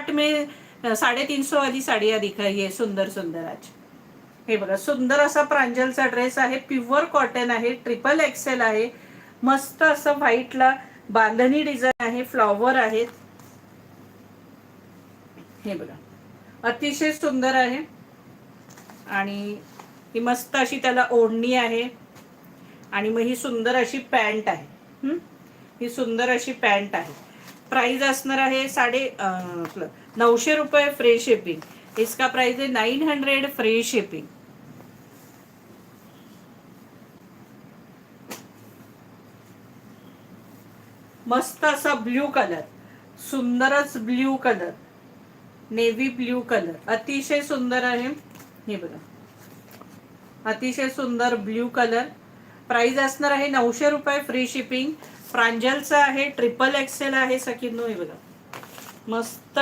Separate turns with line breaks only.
Start में 350 वाली साड़ियाँ दिखाई है सुंदर सुंदर आज। हे बघा सुंदर असा प्रांजलचा ड्रेस आहे, प्युअर कॉटन आहे, ट्रिपल एक्सेल आहे, मस्त असं व्हाईटला बांधणी डिझाईन आहे, फ्लॉवर आहेत. हे बघा अतिशय सुंदर आहे आणि ही मस्त अशी त्याला ओढणी आहे आणि मग ही सुंदर अशी पॅन्ट आहे. ही सुंदर अशी पॅन्ट आहे. प्राइस असणार आहे 900 रुपये फ्री शिपिंग. इसका प्राइस है 900 फ्री शिपिंग. मस्त असा ब्ल्यू कलर, सुंदरच blue colour, navy blue colour, अतिशय सुंदर आहे. हे बघा अतिशय सुंदर ब्ल्यू कलर. प्राइस असणार आहे 900 रुपये फ्री शिपिंग. प्रांजलचा आहे, ट्रिपल एक्सेल आहे सखींनो. हे बघा मस्त